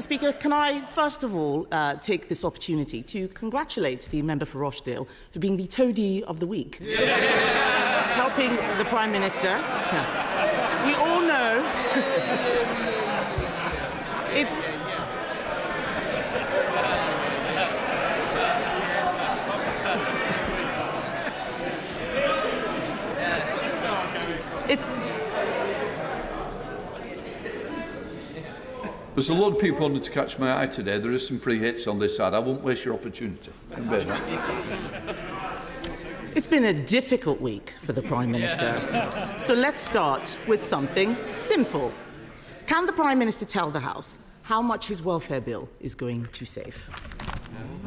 Speaker, can I first of all take this opportunity to congratulate the member for Rochdale for being the toady of the week, helping the Prime Minister. Yeah. We all know it's There's a lot of people wanting to catch my eye today. There is some free hits on this side. I won't waste your opportunity. It's been a difficult week for the Prime Minister. So let's start with something simple. Can the Prime Minister tell the House how much his welfare bill is going to save?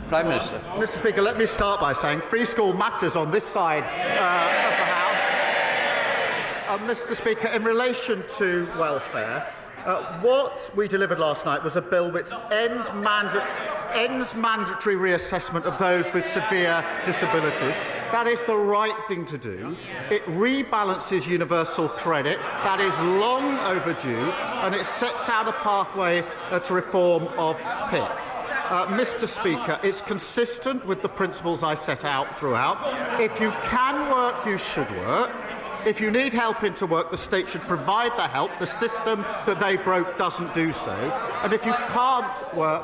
Prime Minister. Mr. Speaker, let me start by saying free school matters on this side of the House. Mr. Speaker, in relation to welfare, what we delivered last night was a bill which ends mandatory reassessment of those with severe disabilities. That is the right thing to do. It rebalances universal credit. That is long overdue, and it sets out a pathway to reform of PIP. Mr. Speaker, it's consistent with the principles I set out throughout. If you can work, you should work. If you need help into work, the state should provide the help. The system that they broke doesn't do so. And if you can't work...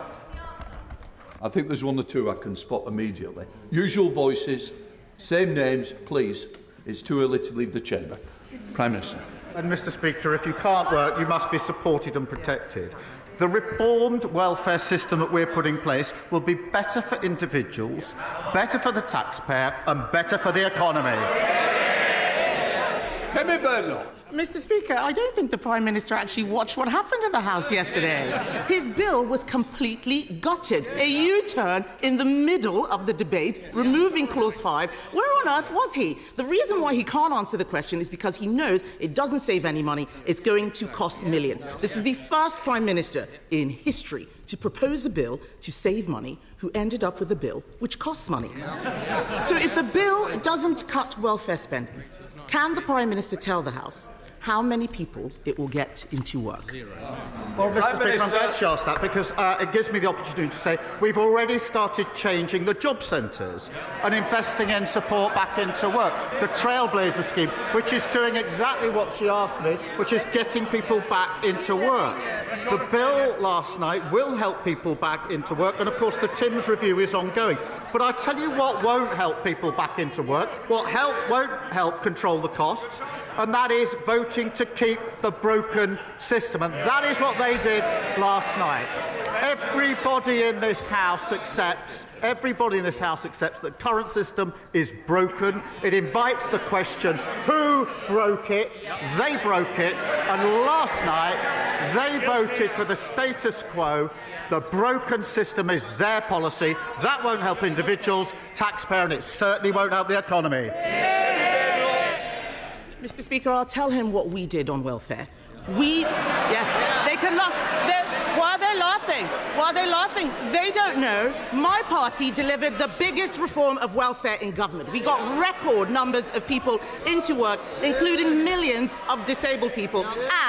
I think there's one or two I can spot immediately. Usual voices, same names, please. It's too early to leave the chamber. Prime Minister. And, Mr. Speaker, if you can't work, you must be supported and protected. The reformed welfare system that we're putting in place will be better for individuals, better for the taxpayer and better for the economy. Kemi Badenoch. Mr. Speaker, I don't think the Prime Minister actually watched what happened in the House yesterday. His bill was completely gutted. A U-turn in the middle of the debate, removing Clause 5. Where on earth was he? The reason why he can't answer the question is because he knows it doesn't save any money. It's going to cost millions. This is the first Prime Minister in history to propose a bill to save money who ended up with a bill which costs money. So if the bill doesn't cut welfare spending, can the Prime Minister tell the House how many people it will get into work? Well, Mr. Speaker, I'm glad she asked that because it gives me the opportunity to say we've already started changing the job centres and investing in support back into work. The Trailblazer scheme, which is doing exactly what she asked me, which is getting people back into work. The bill last night will help people back into work, and of course the Timms review is ongoing. But I tell you what won't help people back into work, won't help control the costs, and that is voting to keep the broken system. And that is what they did last night. Everybody in this House accepts that the current system is broken. It invites the question, who broke it? They broke it. And last night, they voted for the status quo. The broken system is their policy. That won't help individuals, taxpayer, and it certainly won't help the economy. Mr. Speaker, I'll tell him what we did on welfare. Yes, they can laugh. Why are they laughing? They don't know. My party delivered the biggest reform of welfare in government. We got record numbers of people into work, including millions of disabled people,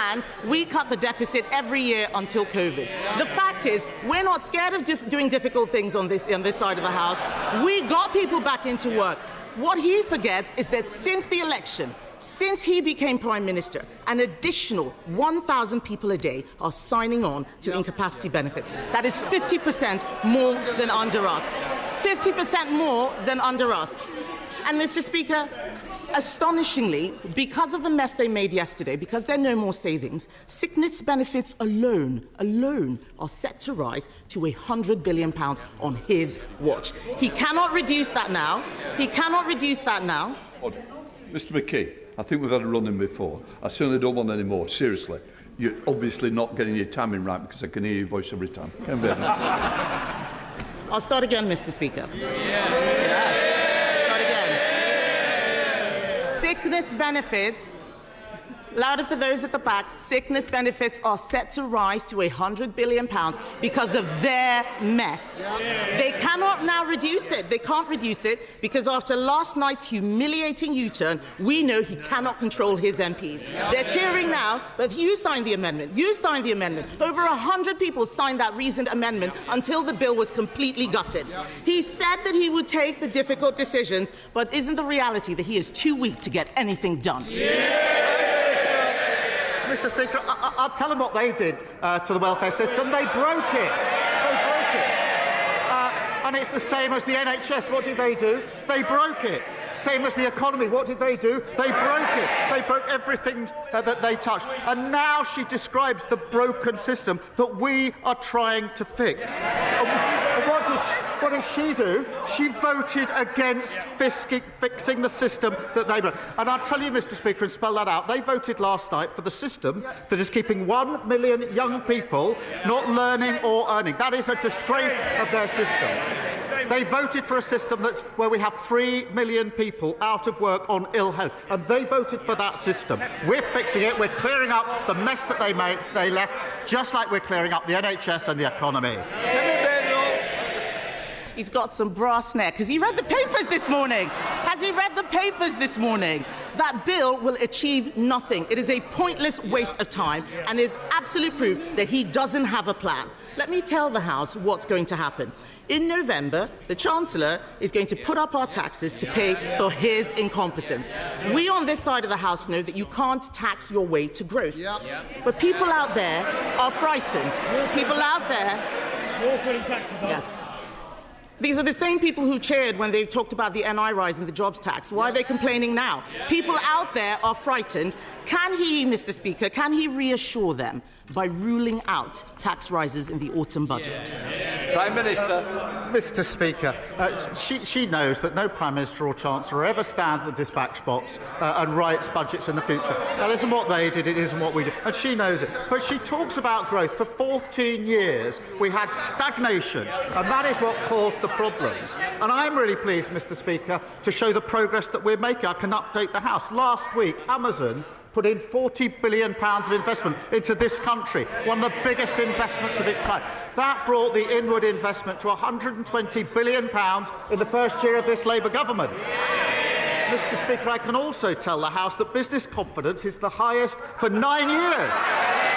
and we cut the deficit every year until COVID. The fact is, we're not scared of doing difficult things on this side of the House. We got people back into work. What he forgets is that since the election, since he became Prime Minister, an additional 1,000 people a day are signing on to incapacity benefits. That is 50% more than under us. 50% more than under us. And, Mr. Speaker, astonishingly, because of the mess they made yesterday, because there are no more savings, sickness benefits alone are set to rise to £100 billion on his watch. He cannot reduce that now. Order. Mr. McKee, I think we've had a run-in before. I certainly don't want any more. Seriously. You're obviously not getting your timing right because I can hear your voice every time. I'll start again, Mr. Speaker. Sickness benefits Louder for those at the back. Sickness benefits are set to rise to £100 billion because of their mess. They cannot now reduce it. They can't reduce it because after last night's humiliating U-turn, we know he cannot control his MPs. They're cheering now, but you signed the amendment. You signed the amendment. Over 100 people signed that reasoned amendment until the bill was completely gutted. He said that he would take the difficult decisions, but isn't the reality that he is too weak to get anything done? Mr. Speaker, I'll tell them what they did to the welfare system. They broke it. And it's the same as the NHS. What did they do? They broke it. Same as the economy. What did they do? They broke it. They broke everything that they touched. And now she describes the broken system that we are trying to fix. What did she do? She voted against fixing the system that they broke. And I'll tell you, Mr. Speaker, and spell that out, they voted last night for the system that is keeping 1 million young people not learning or earning. That is a disgrace of their system. They voted for a system where we have 3 million people out of work on ill health, and they voted for that system. We're fixing it. We're clearing up the mess that they left, just like we're clearing up the NHS and the economy. He's got some brass neck. Has he read the papers this morning? Has he read the papers this morning? That bill will achieve nothing. It is a pointless waste of time and is absolute proof that he doesn't have a plan. Let me tell the House what's going to happen. In November, the Chancellor is going to put up our taxes to pay for his incompetence. We on this side of the House know that you can't tax your way to growth. But people out there are frightened. People out there... Yes. These are the same people who cheered when they talked about the NI rise and the jobs tax. Why are they complaining now? People out there are frightened. Can he, Mr. Speaker, can he reassure them by ruling out tax rises in the autumn budget? Prime Minister. Mr. Speaker, she knows that no Prime Minister or Chancellor ever stands at the dispatch box and writes budgets in the future. That isn't what they did, it isn't what we did, and she knows it. But she talks about growth. For 14 years, we had stagnation, and that is what caused the problems. And I'm really pleased, Mr. Speaker, to show the progress that we're making. I can update the House. Last week, Amazon put in £40 billion of investment into this country, one of the biggest investments of its time. That brought the inward investment to £120 billion in the first year of this Labour government. Mr. Speaker, I can also tell the House that business confidence is the highest for 9 years.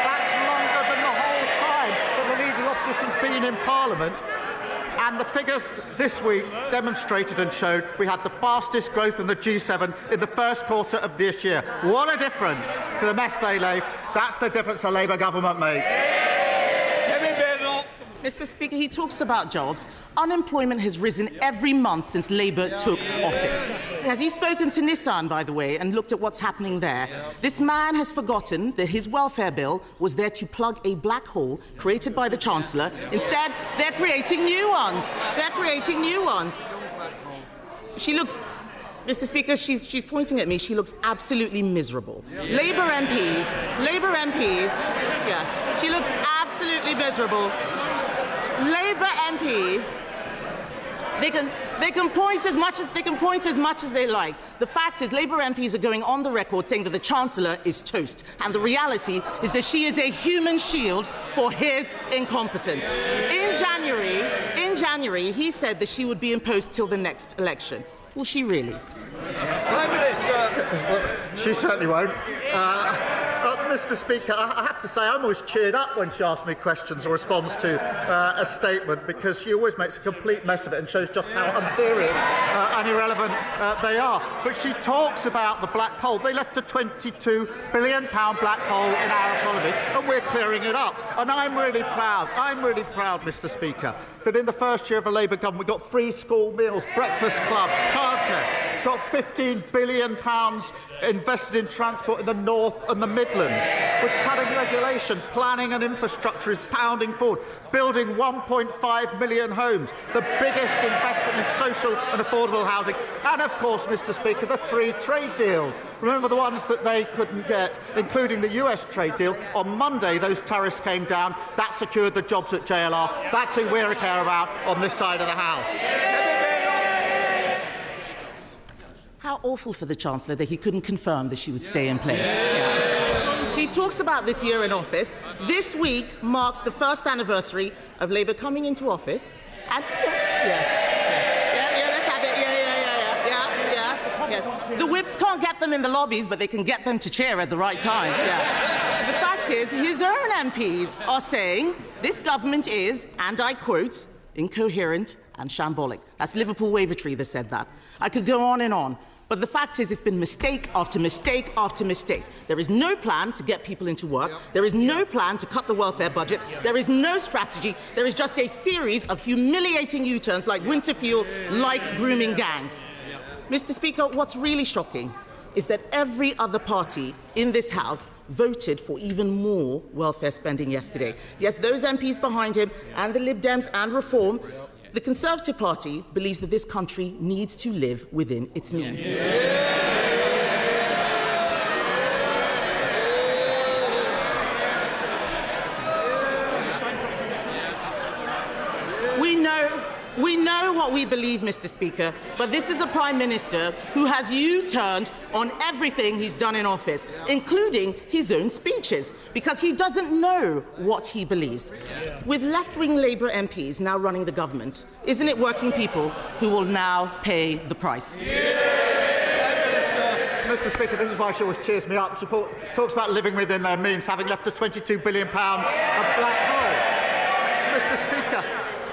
That's longer than the whole time that the leading opposition's been in Parliament. And the figures this week demonstrated and showed we had the fastest growth in the G7 in the first quarter of this year. What a difference to the mess they left. That's the difference a Labour government made. Mr. Speaker, he talks about jobs. Unemployment has risen every month since Labour took office. Has he spoken to Nissan, by the way, and looked at what's happening there? This man has forgotten that his welfare bill was there to plug a black hole created by the Chancellor. Instead, they're creating new ones. They're creating new ones. She looks... Mr. Speaker, she's pointing at me. She looks absolutely miserable. Labour MPs, yeah, she looks absolutely miserable. Labour MPs, they can point as much as they like. The fact is, Labour MPs are going on the record saying that the Chancellor is toast, and the reality is that she is a human shield for his incompetence. In January, he said that she would be in post till the next election. Will she really? Prime Minister. Well, she certainly won't. Mr. Speaker, I have to say I'm always cheered up when she asks me questions or responds to a statement, because she always makes a complete mess of it and shows just how unserious and irrelevant they are. But she talks about the black hole. They left a £22 billion black hole in our economy, and we're clearing it up. And I'm really proud, Mr. Speaker, that in the first year of a Labour government we got free school meals, breakfast clubs, childcare. Got £15 billion invested in transport in the North and the Midlands. We're cutting regulation, planning and infrastructure is pounding forward, building 1.5 million homes, the biggest investment in social and affordable housing, and of course, Mr. Speaker, the 3 trade deals. Remember the ones that they couldn't get, including the US trade deal. On Monday, those tariffs came down. That secured the jobs at JLR. That's who we care about on this side of the House. How awful for the Chancellor that he couldn't confirm that she would stay in place. Yeah. he talks about this year in office. This week marks the first anniversary of Labour coming into office. And let's have it. Yes. The whips can't get them in the lobbies, but they can get them to cheer at the right time. Yeah. The fact is, his own MPs are saying this government is, and I quote, incoherent and shambolic. That's Liverpool Wavertree that said that. I could go on and on. But the fact is, it's been mistake after mistake after mistake. There is no plan to get people into work. There is no plan to cut the welfare budget. There is no strategy. There is just a series of humiliating U-turns like winter fuel, like grooming gangs. Mr. Speaker, what's really shocking is that every other party in this House voted for even more welfare spending yesterday. Yes, those MPs behind him and the Lib Dems and Reform. The Conservative Party believes that this country needs to live within its means. We know what we believe, Mr. Speaker, but this is a Prime Minister who has U-turned on everything he's done in office, including his own speeches, because he doesn't know what he believes. With left-wing Labour MPs now running the government, isn't it working people who will now pay the price? Mr. Speaker, this is why she always cheers me up. She talks about living within their means, having left a £22 billion black hole. Mr. Speaker,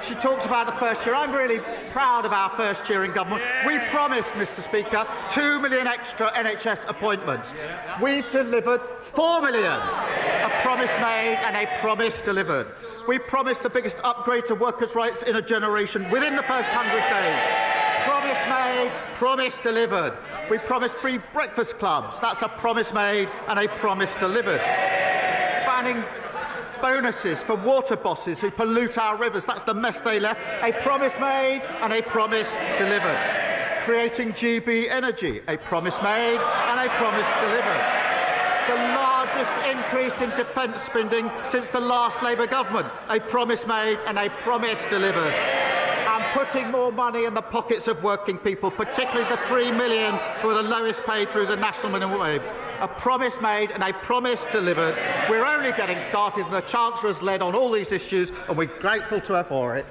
she talks about the first year. I'm really proud of our first year in government. We promised, Mr. Speaker, 2 million extra NHS appointments. We've delivered 4 million. A promise made and a promise delivered. We promised the biggest upgrade to workers' rights in a generation within the first 100 days. Promise made, promise delivered. We promised free breakfast clubs. That's a promise made and a promise delivered. Banning bonuses for water bosses who pollute our rivers. That's the mess they left. A promise made and a promise delivered. Creating GB Energy. A promise made and a promise delivered. The largest increase in defence spending since the last Labour government. A promise made and a promise delivered. And putting more money in the pockets of working people, particularly the 3 million who are the lowest paid through the national minimum wage. A promise made and a promise delivered. We're only getting started, and the Chancellor has led on all these issues, and we're grateful to her for it.